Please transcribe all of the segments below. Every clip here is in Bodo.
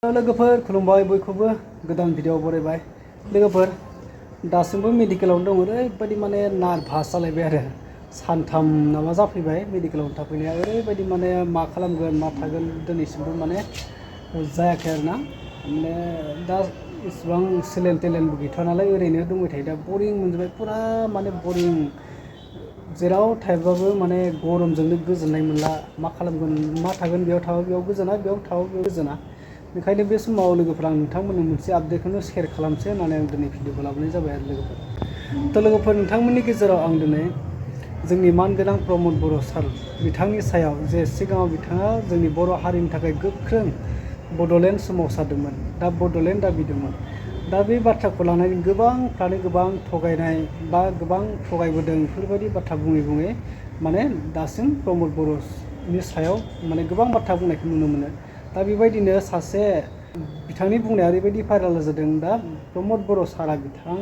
लोगोफोर खुलुमबाय बयखौबो गोदान भिडिअ बरायबाय लोगोफोर दासिमबो मेडिकेलाव दं ओरैबायदि माने नार्भास जालायबाय आरो सानथाम नामा जाफैबाय मेडिकेलाव थाफैनाया ओरैबायदि माने मा खालामगोन मा थागोन दिनैसिमबो माने जायाखै आरो ना माने दा इसिबां सेलेन टेलेन्टबो गैथ'आ नालाय ओरैनो दंबाय थायो दा बरिं मोनजोबबाय पुरा माने बरिं जेराव थायोबाबो माने गरमजोंनो गोजोननाय मोनला मा खालामगोन मा थागोन बेयाव थाबा बेयाव गोजोना बेयाव थाबा बेयाव गोजोना बेखायनो बे समाव लोगोफोर आं नोंथांमोननो मोनसे आपडेटखौनो शेयार खालामसै होननानै आं दिनै भिडिअखौ लाबोनाय जाबाय आरो लोगोफोर नोंथांमोननि गेजेराव आं दिनै जोंनि मानगोनां प्रमद बर' सार बिथांनि सायाव जे सिगाङाव बिथाङा जोंनि बर' हारिनि थाखाय गोख्रों बड'लेण्ड सोमावसारदोंमोन दा बड'लेण्ड दाबिदोंमोन दा बे बाथ्राखौ लानानै गोबांफ्रानो गोबां थगायनाय बा गोबां थगायबोदों बेफोरबायदि बाथ्रा बुङै माने दासिम प्रमद बर'नि सायाव माने गोबां बाथ्रा बुंनायखौ नुनो मोनो दा बेबायदिनो सासे बिथांनि बुंनाया ओरैबायदि भाइराल जादों दा प्रमद बर' सारा बिथां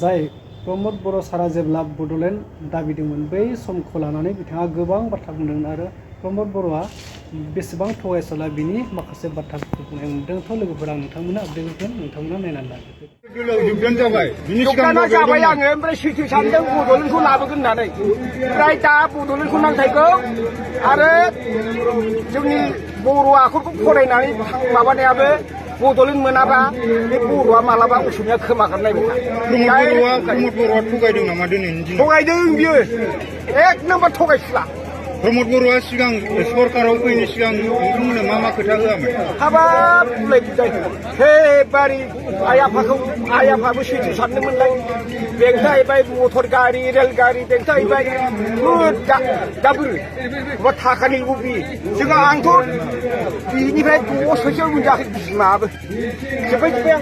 जाय प्रमद बर' सारा जेब्ला बड'लेण्ड दाबिदोंमोन बै समखौ लानानै बिथाङा गोबां बाथ्रा बुंदोंमोन आरो प्रमद बर'आ बेसेबां थगायस'ला बिनि माखासे बाथ्राफोरखौ बुंनाय मोनदोंथ' लोगोफोर आं नोंथांमोननो आपडेट होगोन नोंथांमोना नायनानै जोबनानै जाबाय आङो ओमफ्राय सैथो सानदों बड'लेण्डखौ लाबोगोन होननानै ओमफ्राय दा बड'लेण्डखौ नांथायगौ आरो जोंनि बर' आखरखौ फरायनानै माबानायाबो बड'लेण्ड मोनाबा बे बर'आ मालाबा असमिया खोमागोन नायबाय प्रमद बर'आ थगायदों नामा दिनैनि दिनाव? थगायदों बियो एक नाम्बार थगायसुला प्रमद बर'आ सिगां सरकाराव फैनो सिगां नोंथांमोननो मा खोथा होआमोन? हाबाब बुलाय बुजाय हे बारि आइ आफाबो सैथो सानदोंमोनलाय बेंथाहैबाय मटर गारि रेल गारि बेंथाहैबाय दाबो मा थाखानि लबि जोंहा आंथ' बिनिफ्राय 10 फैसायाव मोनजायाखै बिमाबो जोब्बाय आं